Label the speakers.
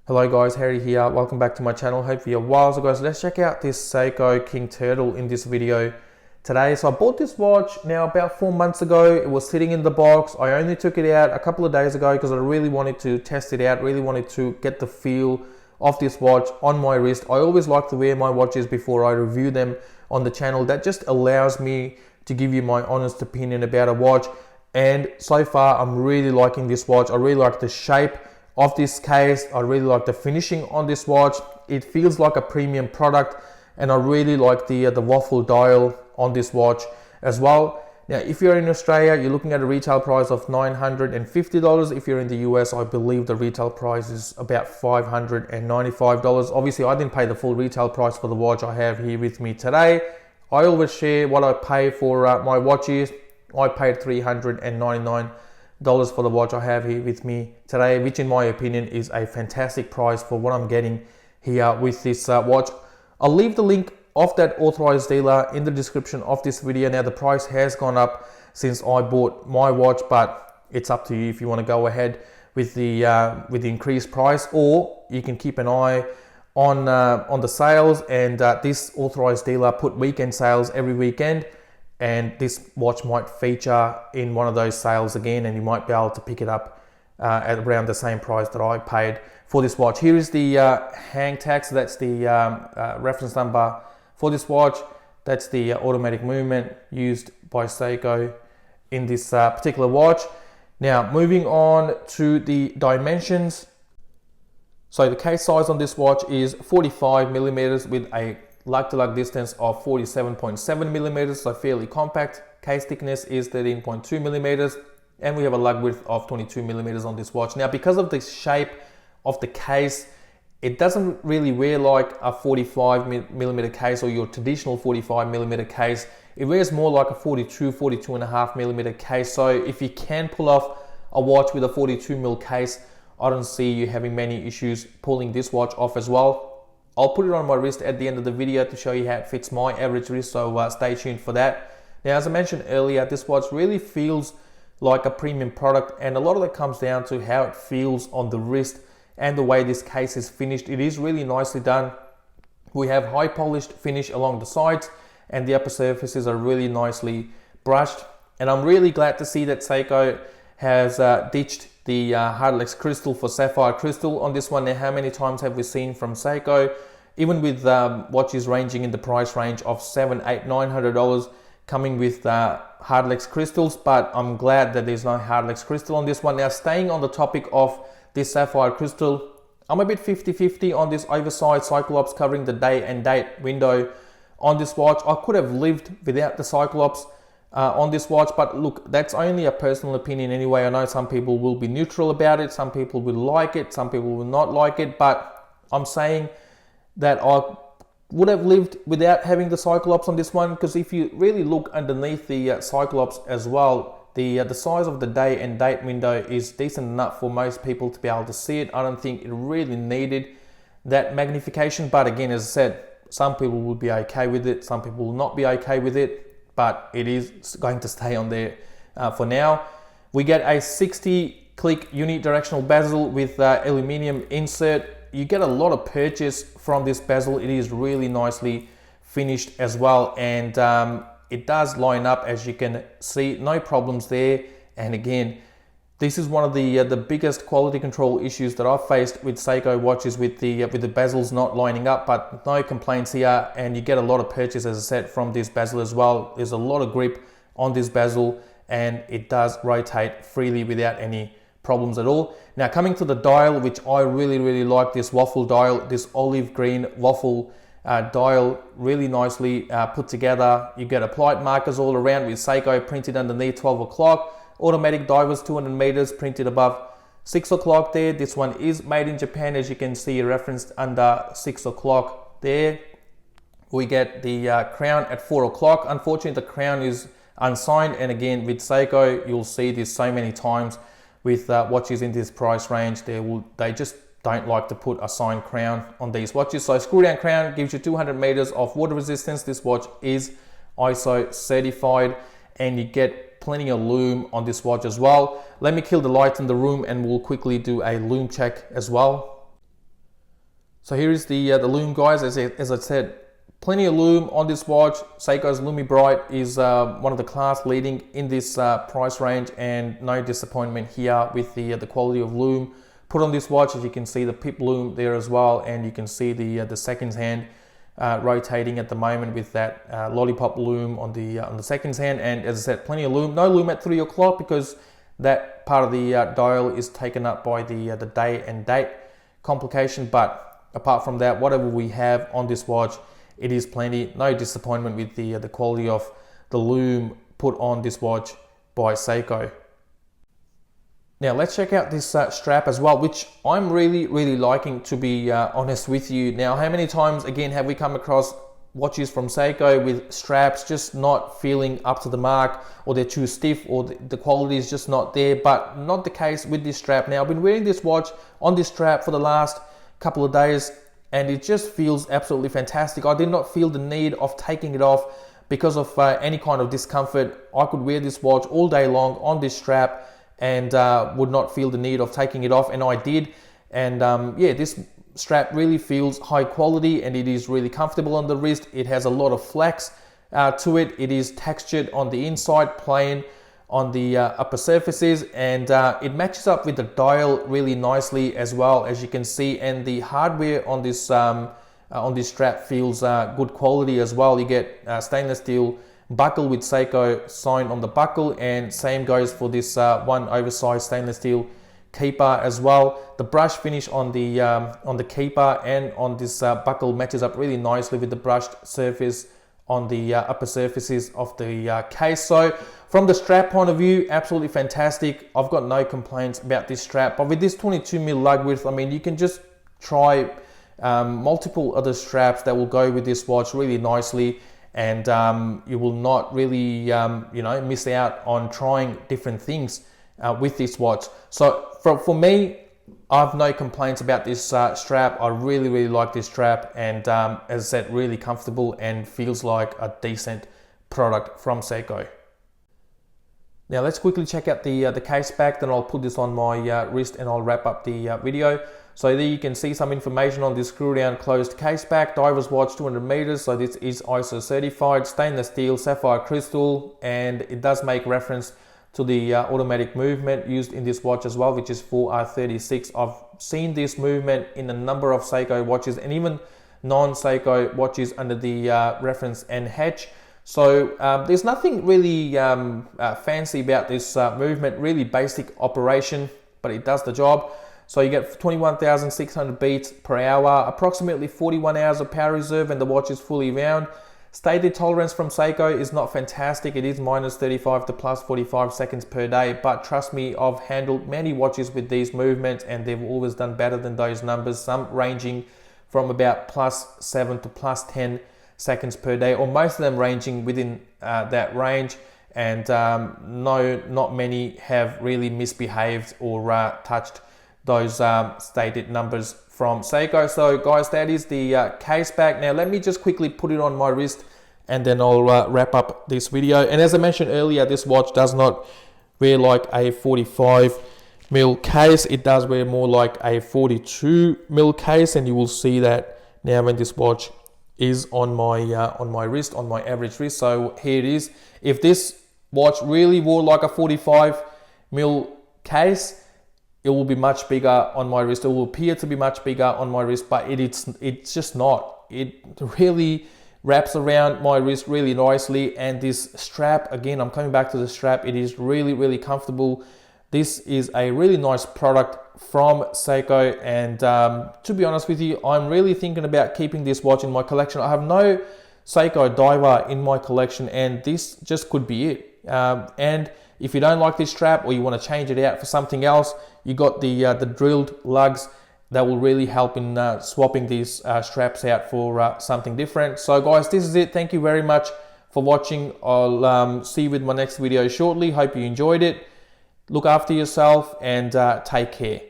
Speaker 1: Hello guys, Harry here. Welcome back to my channel. Hope you're well. So guys, let's check out this Seiko King Turtle in this video today. So I bought this watch now about 4 months ago. It was sitting in the box. I only took it out a couple of days ago because I really wanted to test it out, really wanted to get the feel of this watch on my wrist. I always like to wear my watches before I review them on the channel. That just allows me to give you my honest opinion about a watch. And so far, I'm really liking this watch. I really like the shape of this case. I really like the finishing on this watch. It feels like a premium product, and I really like the waffle dial on this watch as well. Now, if you're in Australia, you're looking at a retail price of $950. If you're in the US, I believe the retail price is about $595. Obviously, I didn't pay the full retail price for the watch I have here with me today. I always share what I pay for my watches. I paid $399 for the watch I have here with me today, which in my opinion is a fantastic price for what I'm getting here with this watch. I'll leave the link of that authorized dealer in the description of this video. Now, the price has gone up since I bought my watch, but it's up to you if you want to go ahead with the increased price, or you can keep an eye on the sales. And this authorized dealer put weekend sales every weekend, and this watch might feature in one of those sales again, and you might be able to pick it up at around the same price that I paid for this watch. Here is the hang tag, so that's the reference number for this watch. That's the automatic movement used by Seiko in this particular watch. Now, moving on to the dimensions. So the case size on this watch is 45 millimeters with a lug-to-lug distance of 47.7 millimeters, so fairly compact. Case thickness is 13.2 millimeters, and we have a lug width of 22 millimeters on this watch. Now, because of the shape of the case, it doesn't really wear like a 45 millimeter case or your traditional 45 millimeter case. It wears more like a 42.5 millimeter case. So if you can pull off a watch with a 42 mil case, I don't see you having many issues pulling this watch off as well. I'll put it on my wrist at the end of the video to show you how it fits my average wrist, so stay tuned for that. Now, as I mentioned earlier, this watch really feels like a premium product, and a lot of that comes down to how it feels on the wrist and the way this case is finished. It is really nicely done. We have high polished finish along the sides, and the upper surfaces are really nicely brushed. And I'm really glad to see that Seiko has ditched the Hardlex crystal for sapphire crystal on this one. Now, how many times have we seen from Seiko, even with watches ranging in the price range of $700, $800, $900, coming with Hardlex crystals? But I'm glad that there's no Hardlex crystal on this one. Now, staying on the topic of this sapphire crystal, I'm a bit 50-50 on this oversized Cyclops covering the day and date window on this watch. I could have lived without the Cyclops on this watch, but look, that's only a personal opinion anyway. I know some people will be neutral about it, some people will like it, some people will not like it, but I'm saying that I would have lived without having the Cyclops on this one, because if you really look underneath the Cyclops as well, the size of the day and date window is decent enough for most people to be able to see it. I don't think it really needed that magnification, but again, as I said, some people will be okay with it, some people will not be okay with it, but it is going to stay on there for now. We get a 60-click unidirectional bezel with aluminium insert. You get a lot of purchase from this bezel. It is really nicely finished as well, and it does line up, as you can see, no problems there. And again, this is one of the biggest quality control issues that I've faced with Seiko watches, with the bezels not lining up, but no complaints here. And you get a lot of purchase, as I said, from this bezel as well. There's a lot of grip on this bezel, and it does rotate freely without any problems at all. Now, coming to the dial, which I really like, this waffle dial, this olive green waffle dial, really nicely put together. You get applied markers all around with Seiko printed underneath 12 o'clock. Automatic divers 200 meters printed above 6 o'clock there. This one is made in Japan, as you can see referenced under 6 o'clock there. We get the crown at 4 o'clock. Unfortunately, the crown is unsigned, and again, with Seiko, you'll see this so many times with watches in this price range. They just don't like to put a signed crown on these watches. So screw down crown gives you 200 meters of water resistance. This watch is ISO certified, and you get plenty of lume on this watch as well. Let me kill the light in the room and we'll quickly do a lume check as well. So here is the lume, guys. As I said, plenty of lume on this watch. Seiko's LumiBrite is one of the class leading in this price range, and no disappointment here with the quality of lume put on this watch. As you can see the pip lume there as well, and you can see the seconds hand rotating at the moment with that lollipop lume on the seconds hand. And as I said, plenty of lume. No lume at 3 o'clock because that part of the dial is taken up by the day and date complication. But apart from that, whatever we have on this watch, it is plenty. No disappointment with the quality of the lume put on this watch by Seiko. Now let's check out this strap as well, which I'm really liking, to be honest with you. Now, how many times again have we come across watches from Seiko with straps just not feeling up to the mark, or they're too stiff, or the quality is just not there? But not the case with this strap. Now, I've been wearing this watch on this strap for the last couple of days, and it just feels absolutely fantastic. I did not feel the need of taking it off because of any kind of discomfort. I could wear this watch all day long on this strap and would not feel the need of taking it off, and I did. And yeah, this strap really feels high quality, and it is really comfortable on the wrist. It has a lot of flex to it. It is textured on the inside, plain on the upper surfaces, and it matches up with the dial really nicely as well, as you can see. And the hardware on this strap feels good quality as well. You get stainless steel buckle with Seiko sign on the buckle, and same goes for this one oversized stainless steel keeper as well. The brush finish on the keeper and on this buckle matches up really nicely with the brushed surface on the upper surfaces of the case. So from the strap point of view, absolutely fantastic. I've got no complaints about this strap. But with this 22mm lug width, I mean, you can just try multiple other straps that will go with this watch really nicely, and you will not really miss out on trying different things with this watch. So for me, I have no complaints about this strap. I really like this strap, and as I said, really comfortable and feels like a decent product from Seiko. Now let's quickly check out the case back, then I'll put this on my wrist and I'll wrap up the video. So there you can see some information on this screw down closed case back. Diver's watch 200 meters, so this is ISO certified, stainless steel, sapphire crystal, and it does make reference to the automatic movement used in this watch as well, which is 4R36. I've seen this movement in a number of Seiko watches and even non-Seiko watches under the reference NH. So there's nothing really fancy about this movement, really basic operation, but it does the job. So you get 21,600 beats per hour, approximately 41 hours of power reserve, and the watch is fully wound. Stated tolerance from Seiko is not fantastic. It is -35 to +45 seconds per day, but trust me, I've handled many watches with these movements and they've always done better than those numbers, some ranging from about +7 to +10 seconds per day, or most of them ranging within that range. And no, not many have really misbehaved or touched those stated numbers from Seiko. So guys, that is the case back. Now let me just quickly put it on my wrist and then I'll wrap up this video. And as I mentioned earlier, this watch does not wear like a 45mm case. It does wear more like a 42mm case, and you will see that now when this watch is on my wrist, on my average wrist. So here it is. If this watch really wore like a 45mm case, it will be much bigger on my wrist. It will appear to be much bigger on my wrist, but it's just not. It really wraps around my wrist really nicely. And this strap, again, I'm coming back to the strap, it is really comfortable. This is a really nice product from Seiko, and to be honest with you, I'm really thinking about keeping this watch in my collection. I have no Seiko Diver in my collection, and this just could be it. And if you don't like this strap, or you want to change it out for something else, you got the drilled lugs that will really help in swapping these straps out for something different. So guys, this is it. Thank you very much for watching. I'll see you with my next video shortly. Hope you enjoyed it. Look after yourself and take care.